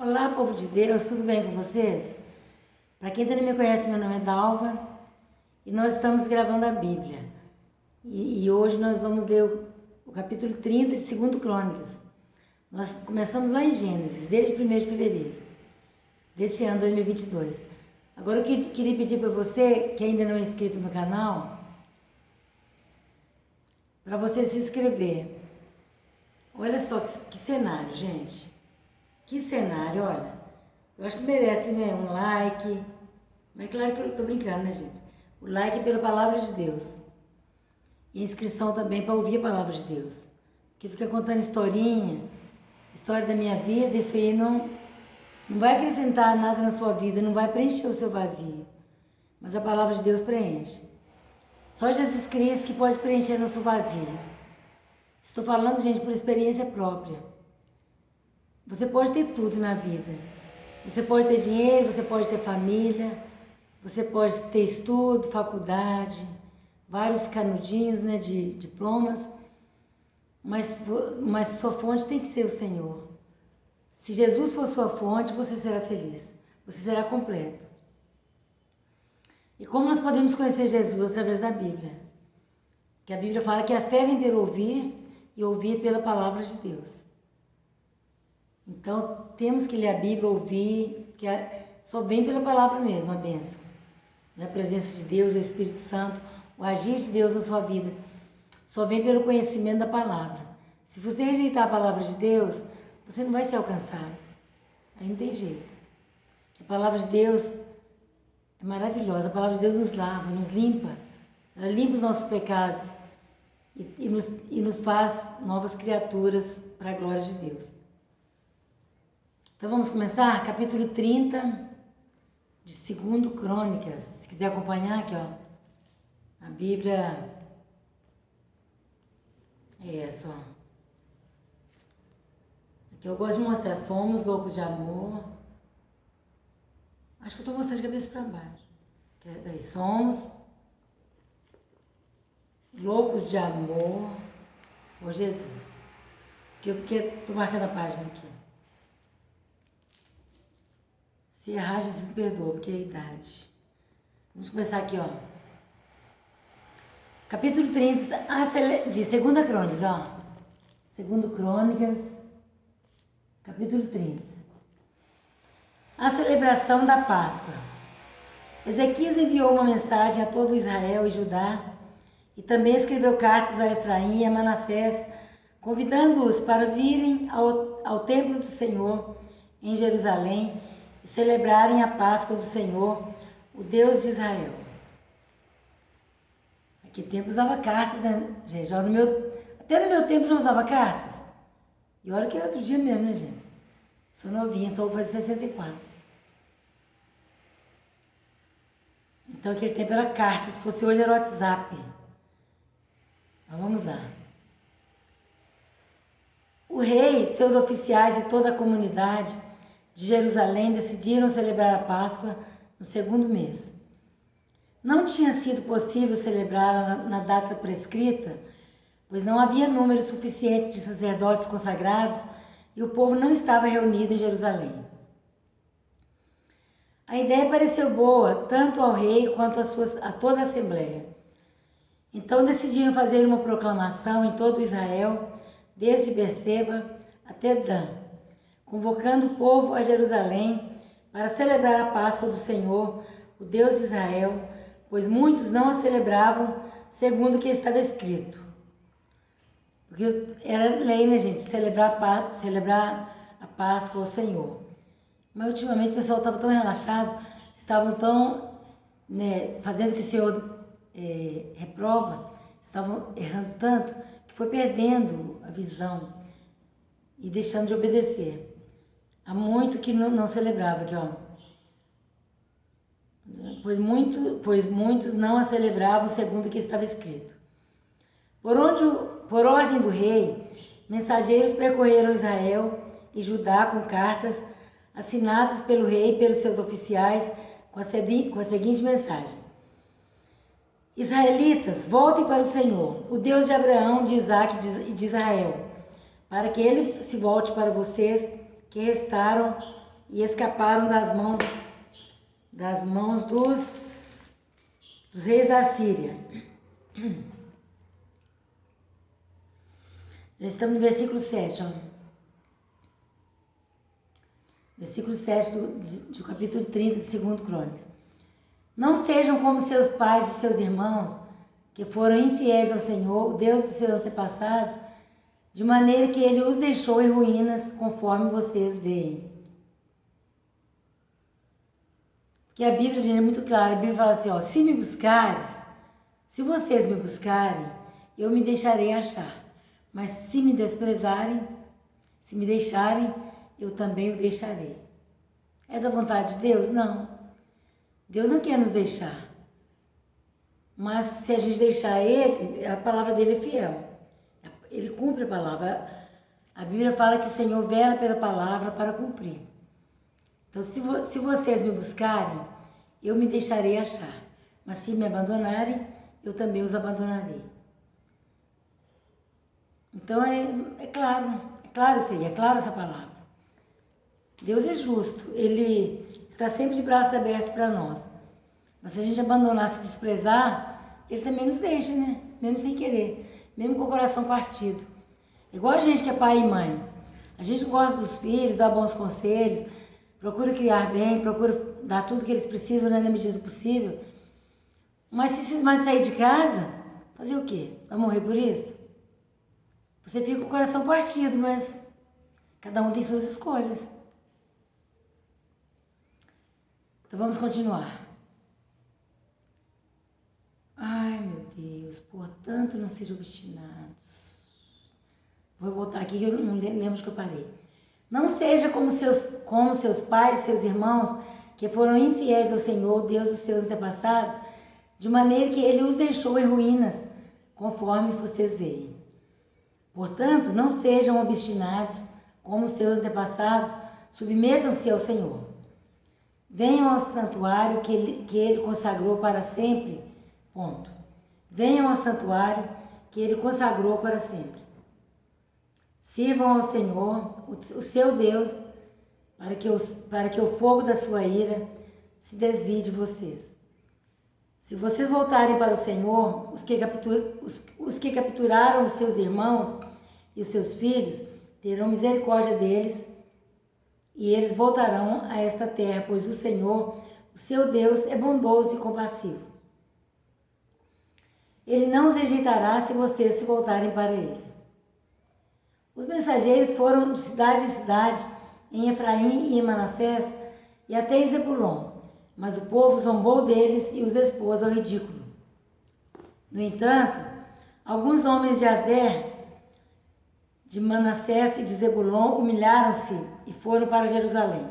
Olá, povo de Deus, tudo bem com vocês? Para quem ainda não me conhece, meu nome é Dalva e nós estamos gravando a Bíblia. E hoje nós vamos ler o capítulo 30 de 2 Crônicas. Nós começamos lá em Gênesis, desde 1º de fevereiro desse ano 2022. Agora eu queria pedir para você, que ainda não é inscrito no canal, para você se inscrever. Olha só que cenário, gente. Que cenário, olha. Eu acho que merece, né, um like. Mas claro que eu tô brincando, né, gente? O like pela palavra de Deus. E a inscrição também para ouvir a palavra de Deus. Porque fica contando historinha, história da minha vida, isso aí não vai acrescentar nada na sua vida, não vai preencher o seu vazio. Mas a palavra de Deus preenche. Só Jesus Cristo que pode preencher nosso vazio. Estou falando, gente, por experiência própria. Você pode ter tudo na vida. Você pode ter dinheiro, você pode ter família, você pode ter estudo, faculdade, vários canudinhos, né, de diplomas, mas sua fonte tem que ser o Senhor. Se Jesus for sua fonte, você será feliz, você será completo. E como nós podemos conhecer Jesus? Através da Bíblia. Que a Bíblia fala que a fé vem pelo ouvir e ouvir pela palavra de Deus. Então, temos que ler a Bíblia, ouvir, que só vem pela palavra mesmo, a bênção. A presença de Deus, o Espírito Santo, o agir de Deus na sua vida, só vem pelo conhecimento da palavra. Se você rejeitar a palavra de Deus, você não vai ser alcançado. Aí não tem jeito. A palavra de Deus é maravilhosa, a palavra de Deus nos lava, nos limpa. Ela limpa os nossos pecados e nos faz novas criaturas para a glória de Deus. Então vamos começar? Capítulo 30 de 2 Crônicas. Se quiser acompanhar aqui, ó. A Bíblia é essa, ó. Aqui eu gosto de mostrar. Somos loucos de amor. Acho que eu estou mostrando de cabeça para baixo. Peraí. Somos loucos de amor por Jesus. Porque estou marcando a página aqui. Se errar, Jesus me perdoa, porque é a idade. Vamos começar aqui, ó. Capítulo 30 de 2 Crônicas, ó. 2 Crônicas, capítulo 30. A celebração da Páscoa. Ezequias enviou uma mensagem a todo Israel e Judá e também escreveu cartas a Efraim e a Manassés, convidando-os para virem ao templo do Senhor em Jerusalém e celebrarem a Páscoa do Senhor, o Deus de Israel. Naquele tempo usava cartas, né, gente? Até no meu tempo já usava cartas. E olha que é outro dia mesmo, né, gente? Sou novinha, só vou fazer 64. Então aquele tempo era carta, se fosse hoje era WhatsApp. Mas vamos lá. O rei, seus oficiais e toda a comunidade de Jerusalém decidiram celebrar a Páscoa no 2º mês. Não tinha sido possível celebrá-la na data prescrita, pois não havia número suficiente de sacerdotes consagrados e o povo não estava reunido em Jerusalém. A ideia pareceu boa tanto ao rei quanto a toda a assembleia. Então decidiram fazer uma proclamação em todo Israel, desde Berseba até Dan, convocando o povo a Jerusalém para celebrar a Páscoa do Senhor, o Deus de Israel, pois muitos não a celebravam segundo o que estava escrito. Porque era lei, né, gente, celebrar a Páscoa ao Senhor. Mas ultimamente o pessoal estava tão relaxado, estavam tão, né, fazendo o que o Senhor reprova, estavam errando tanto, que foi perdendo a visão e deixando de obedecer. Há muito que não celebrava, aqui, ó. Pois muitos não a celebravam segundo o que estava escrito. Por ordem do rei, mensageiros percorreram Israel e Judá com cartas assinadas pelo rei e pelos seus oficiais com a seguinte mensagem: Israelitas, voltem para o Senhor, o Deus de Abraão, de Isaque e de Israel, para que ele se volte para vocês que restaram e escaparam das mãos dos reis da Síria. Já estamos no versículo 7, ó. Versículo 7 do capítulo 30 de 2 Crônicas. Não sejam como seus pais e seus irmãos, que foram infiéis ao Senhor, o Deus dos seus antepassados, de maneira que ele os deixou em ruínas, conforme vocês veem. Porque a Bíblia, gente, é muito clara. A Bíblia fala assim, ó, se vocês me buscarem, eu me deixarei achar. Mas se me desprezarem, se me deixarem, eu também o deixarei. É da vontade de Deus? Não. Deus não quer nos deixar. Mas se a gente deixar Ele, a palavra dele é fiel. Ele cumpre a palavra. A Bíblia fala que o Senhor vela pela palavra para cumprir. Então, se vocês me buscarem, eu me deixarei achar. Mas se me abandonarem, eu também os abandonarei. Então, é claro isso aí, é claro essa palavra. Deus é justo, Ele está sempre de braços abertos para nós. Mas se a gente abandonar, se desprezar, Ele também nos deixa, né? Mesmo sem querer, mesmo com o coração partido. Igual a gente que é pai e mãe. A gente gosta dos filhos, dá bons conselhos, procura criar bem, procura dar tudo que eles precisam, né, na medida do possível. Mas se cismar de sair de casa, fazer o quê? Vai morrer por isso? Você fica com o coração partido, mas cada um tem suas escolhas. Então vamos continuar. Ai, meu Deus, portanto não sejam obstinados. Vou voltar aqui que eu não lembro de que eu parei. Não seja como seus pais, seus irmãos, que foram infiéis ao Senhor, Deus dos seus antepassados, de maneira que ele os deixou em ruínas, conforme vocês veem. Portanto, não sejam obstinados como seus antepassados, submetam-se ao Senhor. Venham ao santuário que ele consagrou para sempre. Ponto. Venham ao santuário que ele consagrou para sempre. Sirvam ao Senhor, o seu Deus, para que o fogo da sua ira se desvie de vocês. Se vocês voltarem para o Senhor, os que capturaram os seus irmãos e os seus filhos, terão misericórdia deles, e eles voltarão a esta terra, pois o Senhor, o seu Deus, é bondoso e compassivo. Ele não os rejeitará se vocês se voltarem para ele. Os mensageiros foram de cidade em cidade, em Efraim e em Manassés, e até em Zebulon, mas o povo zombou deles e os expôs ao ridículo. No entanto, alguns homens de Azer, de Manassés e de Zebulon humilharam-se e foram para Jerusalém.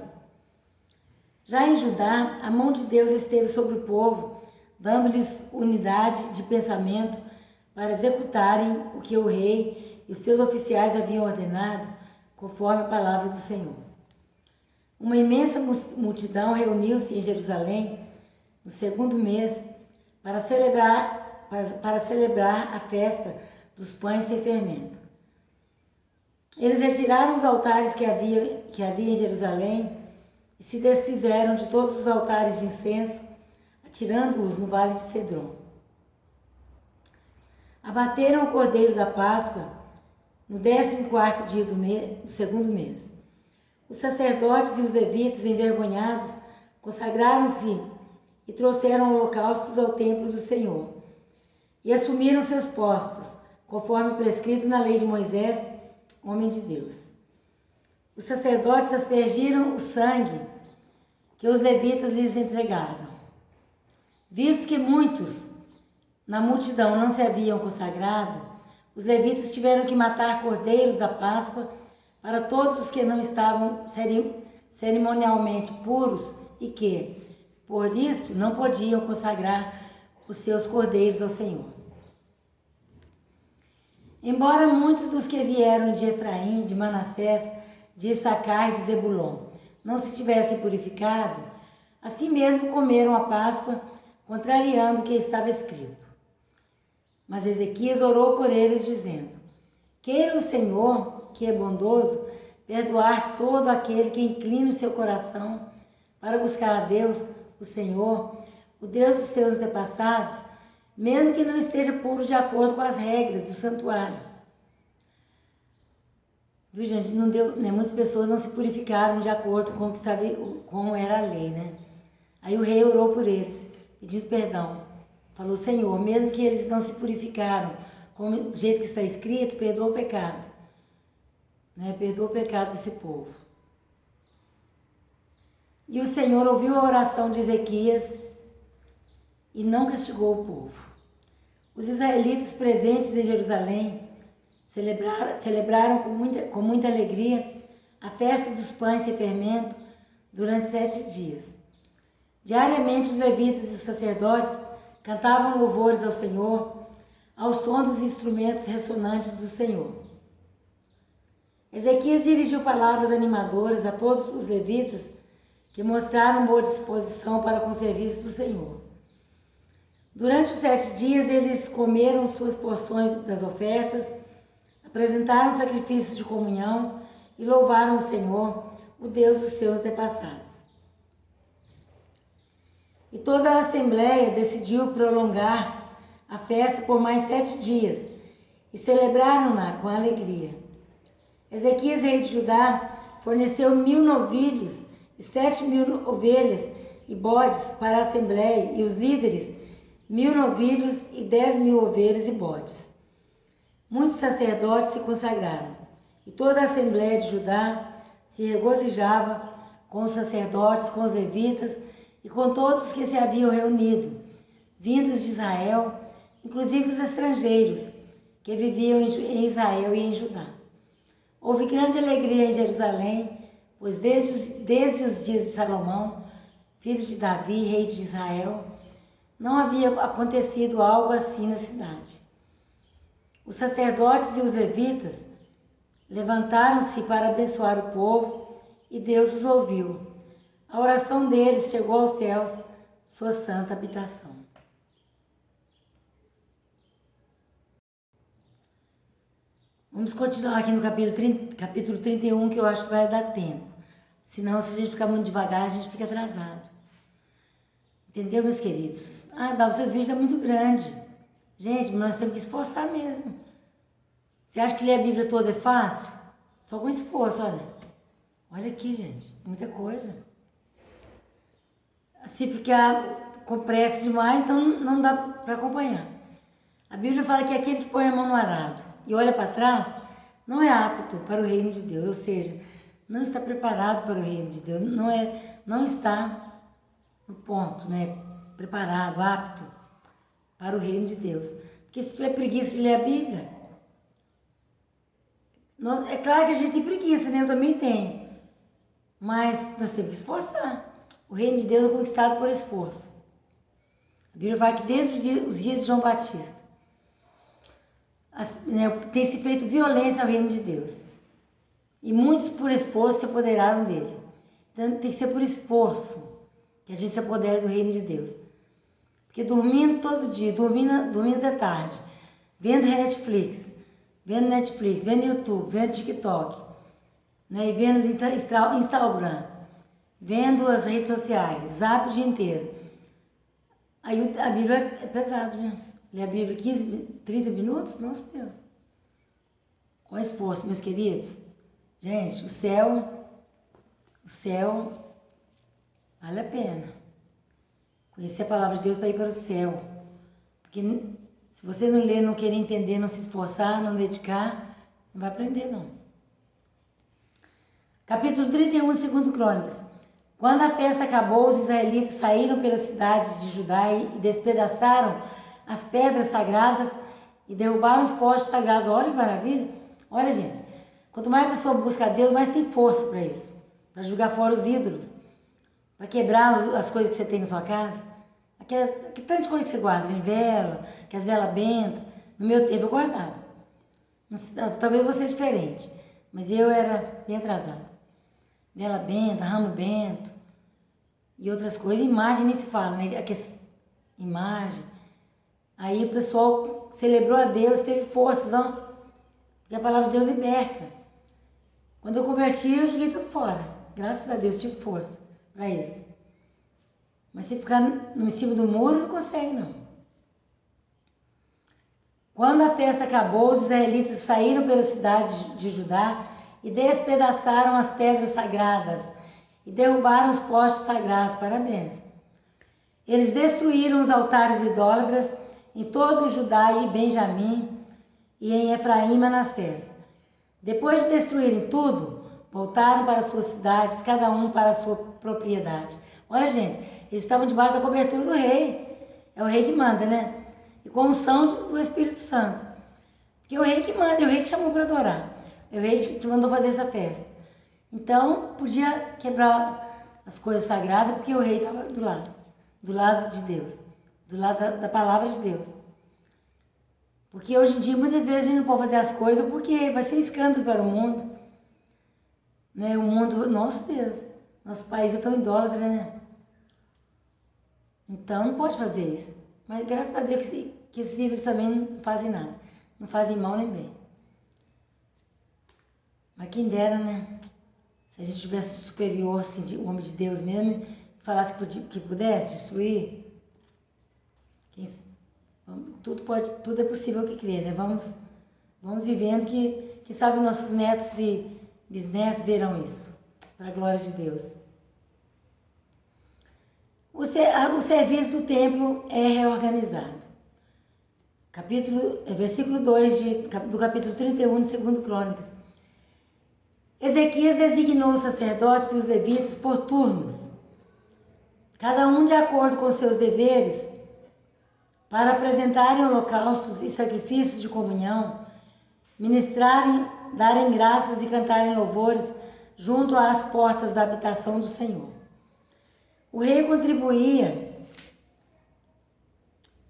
Já em Judá, a mão de Deus esteve sobre o povo, dando-lhes unidade de pensamento para executarem o que o rei e os seus oficiais haviam ordenado, conforme a palavra do Senhor. Uma imensa multidão reuniu-se em Jerusalém no 2º mês para celebrar a festa dos pães sem fermento. Eles retiraram os altares que havia em Jerusalém e se desfizeram de todos os altares de incenso, atirando-os no vale de Cedron. Abateram o cordeiro da Páscoa no 14º dia do 2º mês. Os sacerdotes e os levitas, envergonhados, consagraram-se e trouxeram holocaustos ao templo do Senhor e assumiram seus postos, conforme prescrito na lei de Moisés, homem de Deus. Os sacerdotes aspergiram o sangue que os levitas lhes entregaram. Visto que muitos na multidão não se haviam consagrado, os levitas tiveram que matar cordeiros da Páscoa para todos os que não estavam cerimonialmente puros e que, por isso, não podiam consagrar os seus cordeiros ao Senhor. Embora muitos dos que vieram de Efraim, de Manassés, de Issacar e de Zebulon não se tivessem purificado, assim mesmo comeram a Páscoa, contrariando o que estava escrito. Mas Ezequias orou por eles, dizendo: Queira o Senhor, que é bondoso, perdoar todo aquele que inclina o seu coração para buscar a Deus, o Senhor, o Deus dos seus antepassados, mesmo que não esteja puro de acordo com as regras do santuário. Viu, gente? Não deu, né? Muitas pessoas não se purificaram de acordo com como era a lei, né? Aí o rei orou por eles, pedindo perdão. Falou: Senhor, mesmo que eles não se purificaram, como do jeito que está escrito, perdoa o pecado. Né? Perdoa o pecado desse povo. E o Senhor ouviu a oração de Ezequias e não castigou o povo. Os israelitas presentes em Jerusalém celebraram com muita alegria a festa dos pães sem fermento durante 7 dias. Diariamente os levitas e os sacerdotes cantavam louvores ao Senhor, ao som dos instrumentos ressonantes do Senhor. Ezequias dirigiu palavras animadoras a todos os levitas que mostraram boa disposição para com o serviço do Senhor. Durante os 7 dias eles comeram suas porções das ofertas, apresentaram sacrifícios de comunhão e louvaram o Senhor, o Deus dos seus antepassados. E toda a Assembleia decidiu prolongar a festa por mais 7 dias e celebraram-na com alegria. Ezequias, rei de Judá, forneceu 1000 novilhos e 7.000 ovelhas e bodes para a Assembleia e os líderes 1000 novilhos e 10.000 ovelhas e bodes. Muitos sacerdotes se consagraram e toda a Assembleia de Judá se regozijava com os sacerdotes, com os levitas e com todos os que se haviam reunido, vindos de Israel, inclusive os estrangeiros que viviam em Israel e em Judá. Houve grande alegria em Jerusalém, pois desde os dias de Salomão, filho de Davi, rei de Israel, não havia acontecido algo assim na cidade. Os sacerdotes e os levitas levantaram-se para abençoar o povo e Deus os ouviu. A oração deles chegou aos céus, sua santa habitação. Vamos continuar aqui no capítulo 31, que eu acho que vai dar tempo. Senão, se a gente ficar muito devagar, a gente fica atrasado. Entendeu, meus queridos? Os seus vídeos é muito grande. Gente, nós temos que esforçar mesmo. Você acha que ler a Bíblia toda é fácil? Só com esforço, olha. Olha aqui, gente. Muita coisa. Se ficar com pressa demais, então não dá para acompanhar. A Bíblia fala que aquele que põe a mão no arado e olha para trás, não é apto para o reino de Deus. Ou seja, não está preparado para o reino de Deus. Não está no ponto, né? Preparado, apto para o reino de Deus. Porque se tiver preguiça de ler a Bíblia, é claro que a gente tem preguiça, né? Eu também tenho. Mas nós temos que esforçar. O reino de Deus é conquistado por esforço. A Bíblia fala que desde os dias de João Batista, tem se feito violência ao reino de Deus. E muitos por esforço se apoderaram dele. Então tem que ser por esforço que a gente se apodera do reino de Deus. Porque dormindo todo dia, dormindo até tarde, vendo Netflix, vendo YouTube, vendo TikTok, né, e vendo Instagram, vendo as redes sociais, zap o dia inteiro. Aí a Bíblia é pesado, né? Ler a Bíblia 15, 30 minutos? Nossa Deus. Com esforço, meus queridos. Gente, o céu vale a pena. Conhecer a palavra de Deus para ir para o céu. Porque se você não ler, não querer entender, não se esforçar, não dedicar, não vai aprender, não. Capítulo 31 de 2 Crônicas. Quando a festa acabou, os israelitas saíram pelas cidades de Judá e despedaçaram as pedras sagradas e derrubaram os postes sagrados. Olha que maravilha. Olha, gente, quanto mais a pessoa busca a Deus, mais tem força para isso. Para jogar fora os ídolos. Para quebrar as coisas que você tem na sua casa. Que tanto de coisa que você guarda, de vela, que as velas bentas. No meu tempo eu guardava. Talvez você seja diferente, mas eu era bem atrasada. Vela benta, ramo bento e outras coisas. Imagem nem se fala, né? Imagem. Aí o pessoal celebrou a Deus, teve forças, ó. Porque a palavra de Deus liberta. Quando eu converti, eu joguei tudo fora. Graças a Deus, tive força para isso. Mas se ficar em cima do muro, não consegue, não. Quando a festa acabou, os israelitas saíram pela cidade de Judá e despedaçaram as pedras sagradas e derrubaram os postes sagrados. Parabéns. Eles destruíram os altares idólatras em todo o Judá e Benjamim e em Efraim e Manassés. Depois de destruírem tudo, voltaram para suas cidades, cada um para a sua propriedade. Olha, gente, eles estavam debaixo da cobertura do rei. É o rei que manda, né? E com a unção do Espírito Santo. Porque é o rei que manda, é o rei que chamou para adorar. É o rei que mandou fazer essa festa. Então, podia quebrar as coisas sagradas, porque o rei estava do lado de Deus, do lado da palavra de Deus. Porque hoje em dia, muitas vezes, a gente não pode fazer as coisas porque vai ser um escândalo para o mundo. Né? O mundo, nosso Deus, nosso país é tão idólatra, né? Então, não pode fazer isso. Mas graças a Deus que esses ídolos também não fazem nada. Não fazem mal nem bem. Mas quem dera, né? Se a gente tivesse superior, assim, o homem de Deus mesmo, falasse que pudesse destruir, tudo é possível que crê, né? Vamos vivendo que sabe nossos netos e bisnetos verão isso, para a glória de Deus. O serviço do templo é reorganizado. Versículo 2 do capítulo 31 de 2 Crônicas. Ezequias designou os sacerdotes e os levitas por turnos, cada um de acordo com seus deveres, para apresentarem holocaustos e sacrifícios de comunhão, ministrarem, darem graças e cantarem louvores junto às portas da habitação do Senhor. O rei contribuía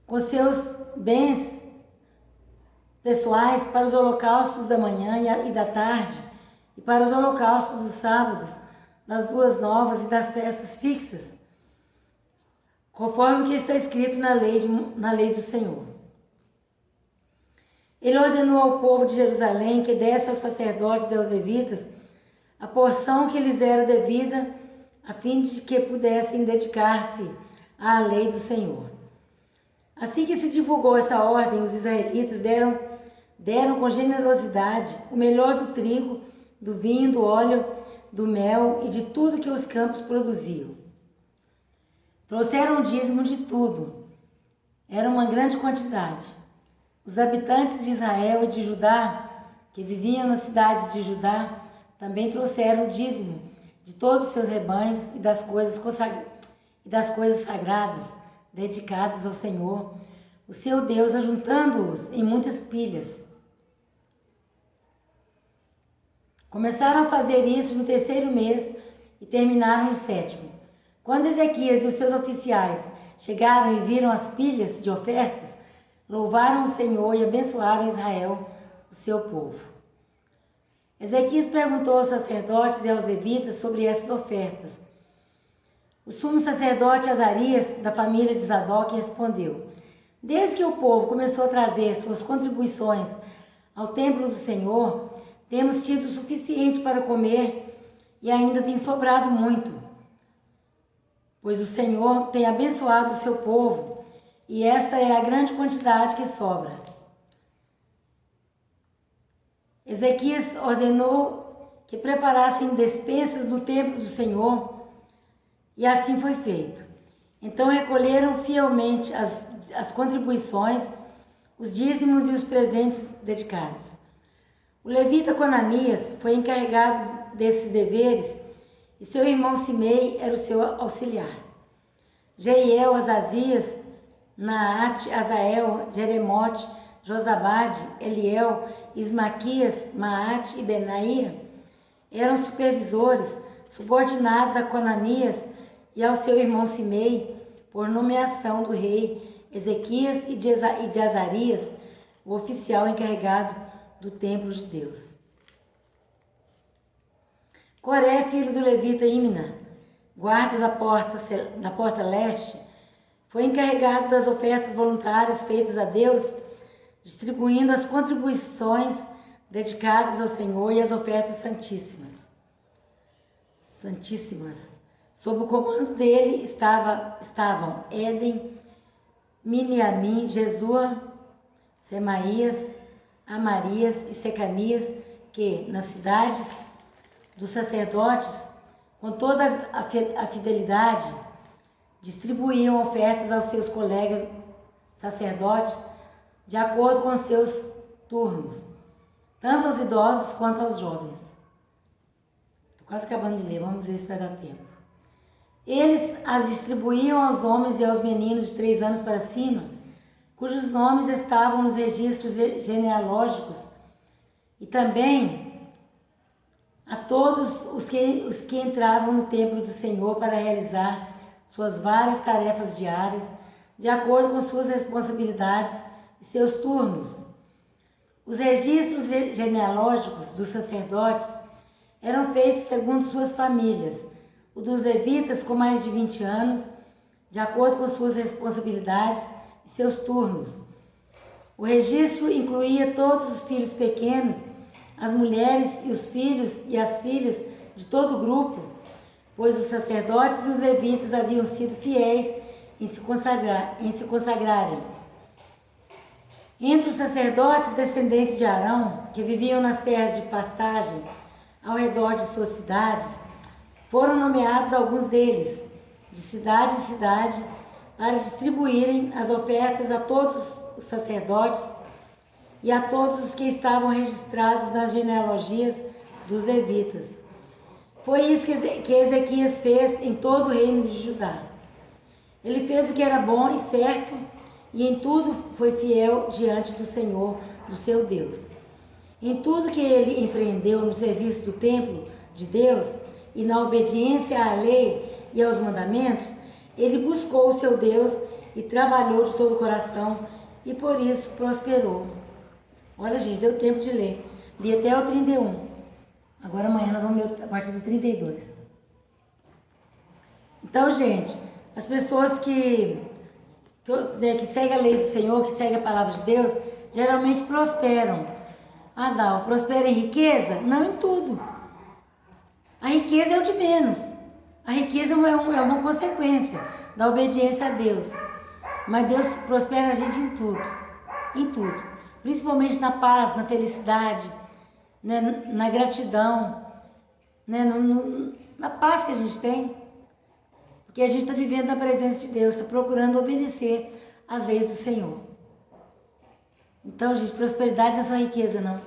com seus bens pessoais para os holocaustos da manhã e da tarde e para os holocaustos dos sábados, das luas novas e das festas fixas, conforme que está escrito na lei do Senhor. Ele ordenou ao povo de Jerusalém que desse aos sacerdotes e aos levitas a porção que lhes era devida, a fim de que pudessem dedicar-se à lei do Senhor. Assim que se divulgou essa ordem, os israelitas deram com generosidade o melhor do trigo, do vinho, do óleo, do mel e de tudo que os campos produziam. Trouxeram o dízimo de tudo. Era uma grande quantidade. Os habitantes de Israel e de Judá, que viviam nas cidades de Judá, também trouxeram o dízimo de todos os seus rebanhos e das coisas sagradas, dedicadas ao Senhor, o seu Deus, ajuntando-os em muitas pilhas. Começaram a fazer isso no 3º mês e terminaram no 7º. Quando Ezequias e os seus oficiais chegaram e viram as pilhas de ofertas, louvaram o Senhor e abençoaram Israel, o seu povo. Ezequias perguntou aos sacerdotes e aos levitas sobre essas ofertas. O sumo sacerdote Azarias, da família de Zadok, respondeu: Desde que o povo começou a trazer suas contribuições ao templo do Senhor, temos tido o suficiente para comer e ainda tem sobrado muito, pois o Senhor tem abençoado o seu povo e esta é a grande quantidade que sobra. Ezequias ordenou que preparassem despensas no templo do Senhor e assim foi feito. Então recolheram fielmente as contribuições, os dízimos e os presentes dedicados. O levita Conanias foi encarregado desses deveres e seu irmão Simei era o seu auxiliar. Jeiel, Azazias, Naate, Azael, Jeremote, Josabade, Eliel, Ismaquias, Maate e Benaia eram supervisores subordinados a Conanias e ao seu irmão Simei por nomeação do rei Ezequias e de Azarias, o oficial encarregado do templo de Deus. Coré, filho do levita Imna, guarda da porta leste, foi encarregado das ofertas voluntárias feitas a Deus, distribuindo as contribuições dedicadas ao Senhor e as ofertas santíssimas. Sob o comando dele estavam Éden, Miniamim, Jesua, Semaías, Amarias e Secanias, que nas cidades dos sacerdotes, com toda a fidelidade, distribuíam ofertas aos seus colegas sacerdotes de acordo com seus turnos, tanto aos idosos quanto aos jovens. Estou quase acabando de ler, vamos ver se vai dar tempo. Eles as distribuíam aos homens e aos meninos de 3 anos para cima, cujos nomes estavam nos registros genealógicos, e também a todos os que entravam no templo do Senhor para realizar suas várias tarefas diárias, de acordo com suas responsabilidades e seus turnos. Os registros genealógicos dos sacerdotes eram feitos segundo suas famílias, o dos levitas com mais de 20 anos, de acordo com suas responsabilidades e seus turnos. O registro incluía todos os filhos pequenos, as mulheres e os filhos e as filhas de todo o grupo, pois os sacerdotes e os levitas haviam sido fiéis em se consagrarem. Entre os sacerdotes descendentes de Arão, que viviam nas terras de pastagem ao redor de suas cidades, foram nomeados alguns deles, de cidade em cidade, para distribuírem as ofertas a todos os sacerdotes e a todos os que estavam registrados nas genealogias dos levitas. Foi isso que Ezequias fez em todo o reino de Judá. Ele fez o que era bom e certo, e em tudo foi fiel diante do Senhor, do seu Deus. Em tudo que ele empreendeu no serviço do templo de Deus e na obediência à lei e aos mandamentos, ele buscou o seu Deus e trabalhou de todo o coração, e por isso prosperou. Olha, gente, deu tempo de ler. Li até o 31. Agora amanhã nós vamos ler a partir do 32. Então, gente, as pessoas que seguem a lei do Senhor, que seguem a palavra de Deus, geralmente prosperam. Ah, não, prospera em riqueza? Não em tudo. A riqueza é o de menos. A riqueza é uma consequência da obediência a Deus. Mas Deus prospera a gente em tudo. Em tudo. Principalmente na paz, na felicidade, né, na gratidão, né, na paz que a gente tem. Porque a gente está vivendo na presença de Deus, está procurando obedecer às leis do Senhor. Então, gente, prosperidade não é só riqueza, não.